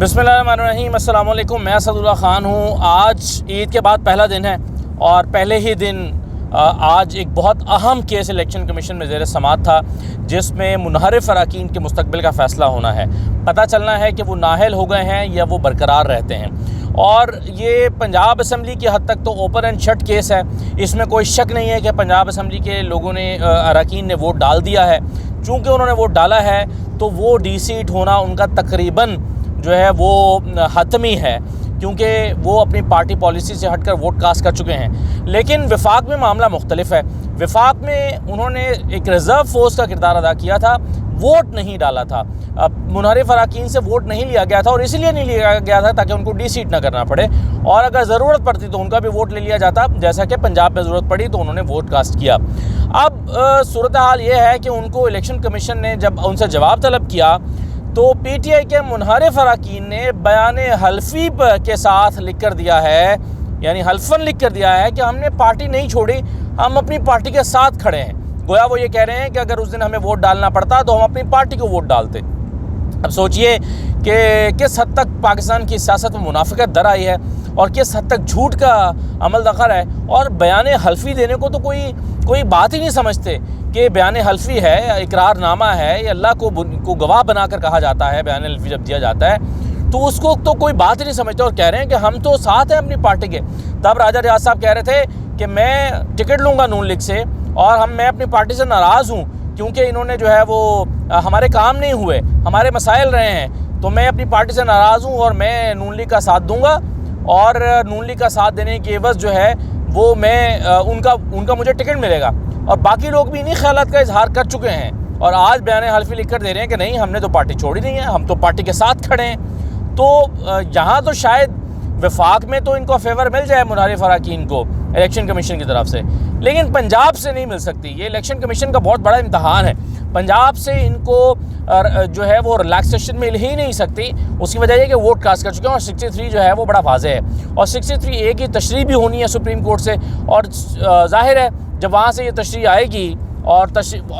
बिस्मिल्लाहिर्रहमानिर्रहीम, अस्सलाम वालेकुम। मैं असदुल्लाह ख़ान हूँ। आज ईद के बाद पहला दिन है और पहले ही दिन आज एक बहुत अहम केस इलेक्शन कमीशन में ज़ेर समाअत था, जिसमें मुनहरिफ अरकान के मुस्तकबिल का फ़ैसला होना है। पता चलना है कि वो नाअहल हो गए हैं या वो बरकरार रहते हैं। और ये पंजाब असम्बली की हद तक तो ओपन एंड शट केस है। इसमें कोई शक नहीं है कि पंजाब असम्बली के लोगों ने अरकान ने वोट डाल दिया है। चूँकि उन्होंने वोट डाला है तो वो डी-सीट होना उनका तकरीबन जो है वो हतमी है, क्योंकि वो अपनी पार्टी पॉलिसी से हटकर वोट कास्ट कर चुके हैं। लेकिन वफाक में मामला मुख्तलिफ है। वफाक में उन्होंने एक रिज़र्व फोर्स का किरदार अदा किया था, वोट नहीं डाला था। मुनहरिफ अरकान से वोट नहीं लिया गया था और इसीलिए नहीं लिया गया था ताकि उनको डी-सीट ना करना पड़े, और अगर ज़रूरत पड़ती तो उनका भी वोट ले लिया जाता, जैसा कि पंजाब में ज़रूरत पड़ी तो उन्होंने वोट कास्ट किया। अब सूरत हाल ये है कि उनको इलेक्शन कमीशन ने जब उनसे जवाब तलब किया तो पीटीआई के मुनहरिफ अरकान ने बयान हल्फी के साथ लिख कर दिया है, यानी हल्फन लिख कर दिया है कि हमने पार्टी नहीं छोड़ी, हम अपनी पार्टी के साथ खड़े हैं। गोया वो ये कह रहे हैं कि अगर उस दिन हमें वोट डालना पड़ता तो हम अपनी पार्टी को वोट डालते। अब सोचिए कि किस हद तक पाकिस्तान की सियासत में मुनाफिकत दर आई है और किस हद तक झूठ का अमल दखल है। और बयान हल्फी देने को तो कोई बात ही नहीं समझते कि बयान हल्फी है, इकरारनामा है, या अल्लाह को गवाह बनाकर कहा जाता है। बयान हल्फी जब दिया जाता है तो उसको तो कोई बात ही नहीं समझते और कह रहे हैं कि हम तो साथ हैं अपनी पार्टी के। तब राजा रियाज साहब कह रहे थे कि मैं टिकट लूँगा नून लीग से और मैं अपनी पार्टी से नाराज़ हूँ क्योंकि इन्होंने जो है वो हमारे काम नहीं हुए, हमारे मसाइल रहे हैं, तो मैं अपनी पार्टी से नाराज़ हूँ और मैं नून लीग का साथ दूँगा। और नून लीग का साथ देने के एवज़ जो है वो मैं उनका मुझे टिकट मिलेगा। और बाकी लोग भी इन्हीं ख्यालात का इजहार कर चुके हैं और आज बयान हल्फी लिख कर दे रहे हैं कि नहीं, हमने तो पार्टी छोड़ी नहीं है, हम तो पार्टी के साथ खड़े हैं। तो यहाँ तो शायद वफाक में तो इनको फेवर मिल जाए मुनहरिफ अरकान को इलेक्शन कमीशन की तरफ से, लेकिन पंजाब से नहीं मिल सकती। ये इलेक्शन कमीशन का बहुत बड़ा इम्तहान है। पंजाब से इनको जो है वो रिलैक्सेशन मिल ही नहीं सकती। उसकी वजह यह कि वोट कास्ट कर चुके हैं और 63 जो है वो बड़ा वाज़ेह है और 63A की तशरीह भी होनी है सुप्रीम कोर्ट से। और जाहिर है जब वहाँ से ये तशरीह आएगी और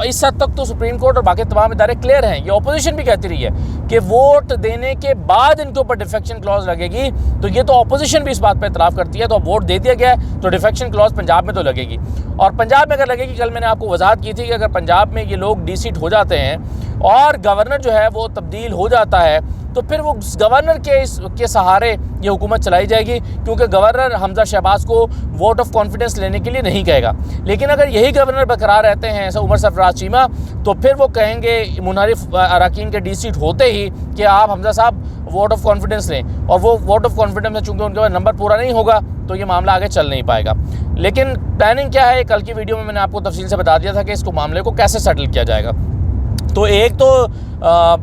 इस हद तक तो सुप्रीम कोर्ट और बाकी तमाम इदारे क्लियर हैं। ये अपोजिशन भी कहती रही है कि वोट देने के बाद इनके ऊपर डिफेक्शन क्लॉज लगेगी, तो ये तो अपोजिशन भी इस बात पर इतराफ़ करती है। तो अब वोट दे दिया गया है तो डिफेक्शन क्लॉज पंजाब में तो लगेगी। और पंजाब में अगर लगेगी, कल मैंने आपको वजाहत की थी कि अगर पंजाब में ये लोग डी-सीट हो जाते हैं और गवर्नर जो है वो तब्दील हो जाता है तो फिर वो गवर्नर के सहारे ये हुकूमत चलाई जाएगी, क्योंकि गवर्नर हमजा शहबाज को वोट ऑफ कॉन्फिडेंस लेने के लिए नहीं कहेगा। लेकिन अगर यही गवर्नर बरकरार रहते हैं ऐसा उमर सरफराज चीमा, तो फिर वो कहेंगे मुनहरिफ अरकान के डी-सीट होते ही कि आप हमजा साहब वोट ऑफ कॉन्फिडेंस लें, और वो वोट ऑफ कॉन्फिडेंस में चूँकि उनके पास नंबर पूरा नहीं होगा तो ये मामला आगे चल नहीं पाएगा। लेकिन प्लानिंग क्या है, कल की वीडियो में मैंने आपको तफसील से बता दिया था कि इसको मामले को कैसे सेटल किया जाएगा। तो एक तो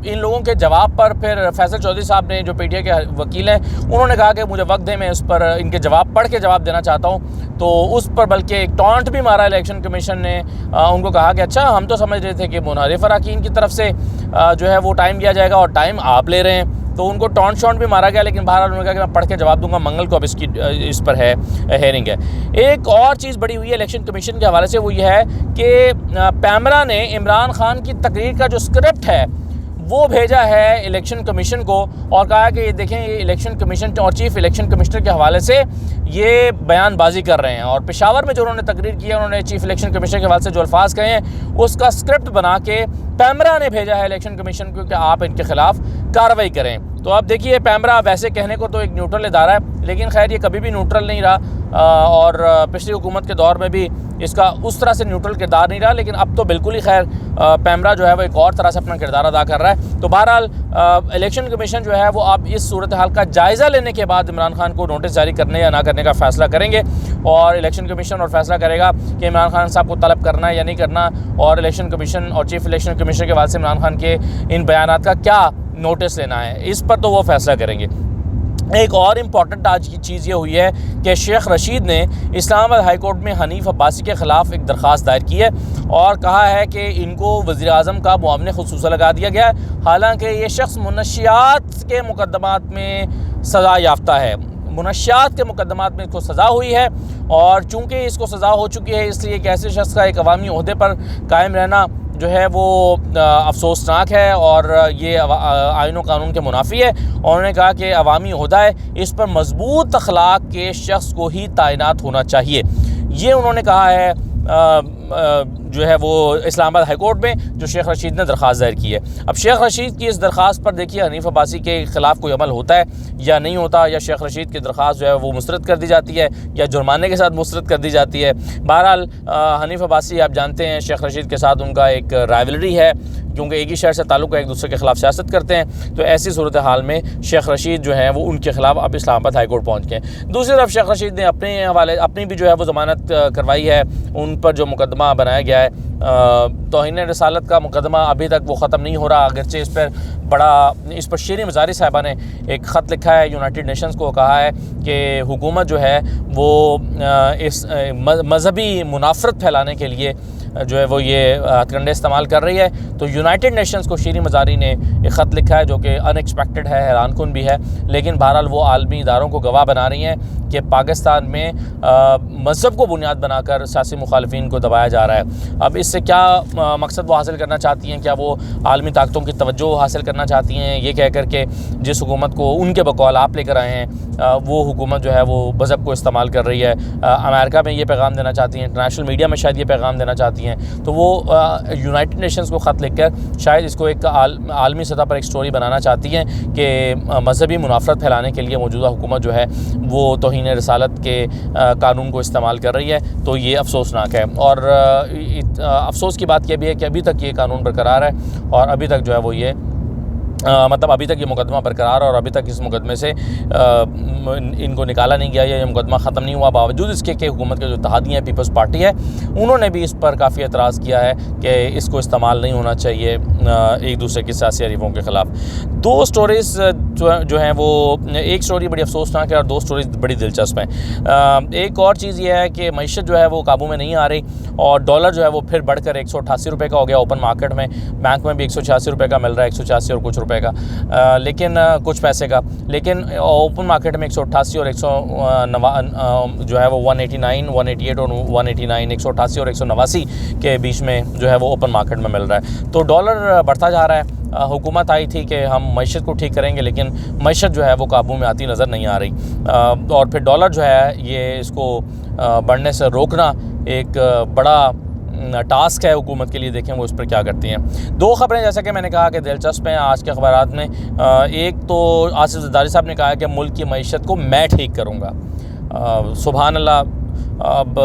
इन लोगों के जवाब पर फिर फैसल चौधरी साहब ने, जो पीटीआई के वकील हैं, उन्होंने कहा कि मुझे वक्त दें, मैं उस पर इनके जवाब पढ़ के जवाब देना चाहता हूं। तो उस पर बल्कि एक टॉन्ट भी मारा इलेक्शन कमीशन ने। उनको कहा कि अच्छा, हम तो समझ रहे थे कि मुनहरिफ अरकान की तरफ से जो है वो टाइम दिया जाएगा और टाइम आप ले रहे हैं। तो उनको टॉन्ट शॉन्ट भी मारा गया, लेकिन बहरहाल उन्होंने कहा कि मैं पढ़ के जवाब दूंगा, मंगल को अब इस पर है हेयरिंग है। एक और चीज़ बड़ी हुई है इलेक्शन कमीशन के हवाले से, वो ये है कि पैमरा ने इमरान खान की तकरीर का जो स्क्रिप्ट है वो भेजा है इलेक्शन कमीशन को और कहा कि ये देखें, ये इलेक्शन कमीशन और चीफ इलेक्शन कमिश्नर के हवाले से ये बयानबाजी कर रहे हैं। और पेशावर में जो उन्होंने तकरीर की है, उन्होंने चीफ इलेक्शन कमिश्नर के हवाले से जो अल्फाज कहे हैं उसका स्क्रिप्ट बना के पैमरा ने भेजा है इलेक्शन कमीशन को कि आप इनके खिलाफ कार्रवाई करें। तो अब देखिए, पैमरा वैसे कहने को तो एक न्यूट्रल इदारा है, लेकिन खैर ये कभी भी न्यूट्रल नहीं रहा और पिछली हुकूमत के दौर में भी इसका उस तरह से न्यूट्रल किरदार नहीं रहा। लेकिन अब तो बिल्कुल ही खैर पैमरा जो है वो एक और तरह से अपना किरदार अदा कर रहा है। तो बहरहाल इलेक्शन कमीशन जो है वो अब इस सूरत हाल का जायज़ा लेने के बाद इमरान खान को नोटिस जारी करने या ना करने का फ़ैसला करेंगे, और इलेक्शन कमीशन और फैसला करेगा कि इमरान खान साहब को तलब करना है या नहीं करना, और इलेक्शन कमीशन और चीफ इलेक्शन कमिश्नर के बाद से इमरान खान के इन बयानात का क्या नोटिस लेना है, इस पर तो वो फैसला करेंगे। एक और इम्पॉर्टेंट आज की चीज़ ये हुई है कि शेख रशीद ने इस्लामाबाद हाई कोर्ट में हनीफ अब्बासी के ख़िलाफ़ एक दरख्वास्त दायर की है और कहा है कि इनको वज़ीर-ए-आज़म का मुआवने ख़ुसूसा लगा दिया गया है। हालांकि ये शख्स मुनशियात के मुकदमात में सज़ा याफ्ता है, मुनशियात के मुकदमात में इसको सज़ा हुई है, और चूँकि इसको सज़ा हो चुकी है इसलिए एक ऐसे शख्स का एक अवामी ओहदे पर कायम रहना जो है वो अफसोसनाक है और ये आईन व कानून के मुनाफी है। और उन्होंने कहा कि अवामी ओहदा है, इस पर मजबूत अखलाक के शख्स को ही तैनात होना चाहिए। ये उन्होंने कहा है जो है वो इस्लामाबाद हाई कोर्ट में जो शेख रशीद ने दरख्वास्त दायर की है। अब शेख रशीद की इस दरख्वास्त पर देखिए हनीफ अब्बासी के ख़िलाफ़ कोई अमल होता है या नहीं होता, या शेख रशीद की दरख्वास्त जो है वो मुस्तरद कर दी जाती है या जुर्माने के साथ मुस्तरद कर दी जाती है। बहरहाल हनीफ अब्बासी आप जानते हैं शेख रशीद के साथ उनका एक राइवलरी है, क्योंकि एक ही शहर से ताल्लुक़ है, एक दूसरे के ख़िलाफ़ सियासत करते हैं। तो ऐसी सूरत हाल में शेख रशीद जो है वो उनके ख़िलाफ़ अब इस्लामाबाद हाई कोर्ट पहुँच गए। दूसरी तरफ शेख रशीद ने अपने हवाले अपनी भी जो है वो ज़मानत करवाई है। उन पर जो मुकदमा बनाया गया है तौहीन रसालत का मुकदमा अभी तक वो ख़त्म नहीं हो रहा, अगरचे इस पर शेरी मज़ारी साहिबा ने एक ख़त लिखा है यूनाइटेड नेशंस को, कहा है कि हुकूमत जो है वो इस मज़हबी मुनाफरत फैलाने के लिए जो है वो ये हथकंडे इस्तेमाल कर रही है। तो यूनाइटेड नेशंस को शेरी मज़ारी ने एक ख़त लिखा है जो कि अनएक्सपेक्टेड है, हैरानकुन भी है, लेकिन बहरहाल वो आलमी इदारों को गवाह बना रही हैं कि पाकिस्तान में मज़हब को बुनियाद बनाकर सियासी मुखालिफिन को दबाया जा रहा है। अब इससे क्या मकसद वो हासिल करना चाहती हैं? क्या वो आलमी ताकतों की तवज्जो हासिल करना चाहती हैं ये कह कर के जिस हुकूमत को उनके बकौल आप लेकर आए हैं वो हुकूमत जो है वो मज़हब को इस्तेमाल कर रही है? अमेरिका में ये पैगाम देना चाहती हैं, इंटरनेशनल मीडिया में शायद ये पैगाम देना चाहती हैं। तो वो यूनाइटेड नेशंस को ख़त लिखकर शायद इसको एक आलमी सतह पर एक स्टोरी बनाना चाहती हैं कि मज़हबी मुनाफरत फैलाने के लिए मौजूदा हुकूमत जो है वो तौहीन रसालत के कानून को इस्तेमाल कर रही है। तो ये अफसोसनाक है। और अफसोस की बात यह भी है कि अभी तक ये कानून बरकरार है और अभी तक जो है वो ये मतलब अभी तक ये मुकदमा बरकरार और अभी तक इस मुकदमे से इनको निकाला नहीं गया, ये मुकदमा ख़त्म नहीं हुआ, बावजूद इसके कि हुकूमत के जो इत्तेहादी हैं पीपल्स पार्टी है उन्होंने भी इस पर काफ़ी एतराज़ किया है कि इसको इस्तेमाल नहीं होना चाहिए एक दूसरे की सियासी हरीफों के ख़िलाफ़। दो स्टोरीज़ जो हैं वो एक स्टोरी बड़ी अफसोसनाक है और दो स्टोरीज़ बड़ी दिलचस्प हैं। एक और चीज़ ये है कि मईशत जो है वो काबू में नहीं आ रही और डॉलर जो है वो फिर बढ़कर 188 रुपये का हो गया ओपन मार्केट में। बैंक में भी 186 रुपये का मिल रहा है, 186 और कुछ रुपए का, लेकिन कुछ पैसे का, लेकिन ओपन मार्केट में 188 और 189 जो है वो 189, 188 और 189, 188 और 189 के बीच में जो है वो ओपन मार्केट में मिल रहा है। तो डॉलर बढ़ता जा रहा है। हुकूमत आई थी कि हम मईशत को ठीक करेंगे, लेकिन मईशत जो है वो काबू में आती नज़र नहीं आ रही और फिर डॉलर जो है ये इसको बढ़ने से रोकना एक बड़ा टास्क है हुकूमत के लिए। देखें वो इस पर क्या करती हैं। दो ख़बरें जैसा कि मैंने कहा कि दिलचस्प हैं आज के अखबारात में। एक तो आसिफ ज़रदारी साहब ने कहा कि मुल्क की मईशत को मैं ठीक करूँगा। सुभान अल्लाह। अब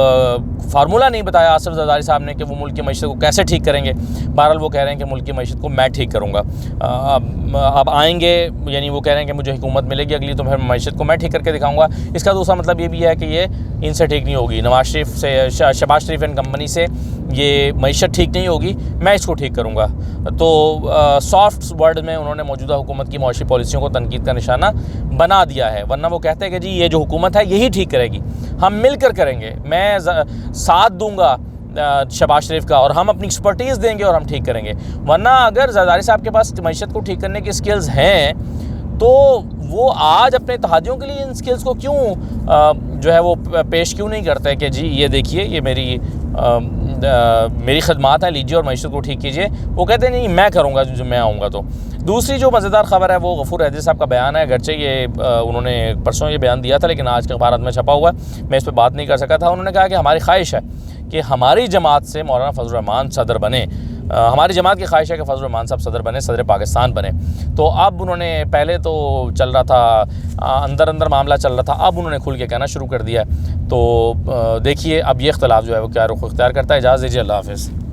फार्मूला नहीं बताया आसिफ ज़रदारी साहब ने कि वो मुल्क की मईशत को कैसे ठीक करेंगे। बहरहाल वो कह रहे हैं कि मुल्क की मईशत को मैं ठीक करूँगा। अब आएंगे यानी वो कह रहे हैं कि मुझे हुकूमत मिलेगी अगली तो फिर मईशत को मैं ठीक करके दिखाऊँगा। इसका दूसरा मतलब ये भी है कि ये इनसे ठीक नहीं होगी, नवाज शरीफ से, शहबाज शरीफ एंड कंपनी से ये मईशत ठीक नहीं होगी, मैं इसको ठीक करूँगा। तो सॉफ्ट वर्ड में उन्होंने मौजूदा हुकूमत की मौशी पॉलिसियों को तनकीद का निशाना बना दिया है। वरना वो कहते हैं कि जी ये जो हुकूमत है यही ठीक करेगी, हम मिलकर करेंगे, मैं साथ दूंगा शहबाज शरीफ का और हम अपनी एक्सपर्टीज़ देंगे और हम ठीक करेंगे। वरना अगर ज़रदारी साहब के पास मईशत को ठीक करने की स्किल्स हैं तो वो आज अपने इत्तेहादियों के लिए इन स्किल्स को क्यों जो है वो पेश क्यों नहीं करते कि जी ये देखिए ये मेरी खदमात है, लीजिए और मईशत को ठीक कीजिए। वो कहते हैं नहीं मैं करूँगा जो मैं आऊँगा। तो दूसरी जो मज़ेदार ख़बर है वो गफूर हैदरी साहब का बयान है। अगरचे ये उन्होंने परसों ये बयान दिया था लेकिन आज के अखबारात में छपा हुआ है, मैं इस पर बात नहीं कर सका था। उन्होंने कहा कि हमारी ख्वाहिश है कि हमारी जमात से मौलाना फजल रहमान सदर बने। हमारी जमात की ख्वाहिश है कि फजल रहमान साहब सदर बने, सदर पाकिस्तान बने। तो अब उन्होंने पहले तो चल रहा था अंदर अंदर मामला चल रहा था, अब उन्होंने खुल के कहना शुरू कर दिया है। तो देखिए अब ये इख्तलाफ जो है वो क्या रुख इख्तियार करता है। इजाज़त दीजिए, अल्लाह हाफ़िज़।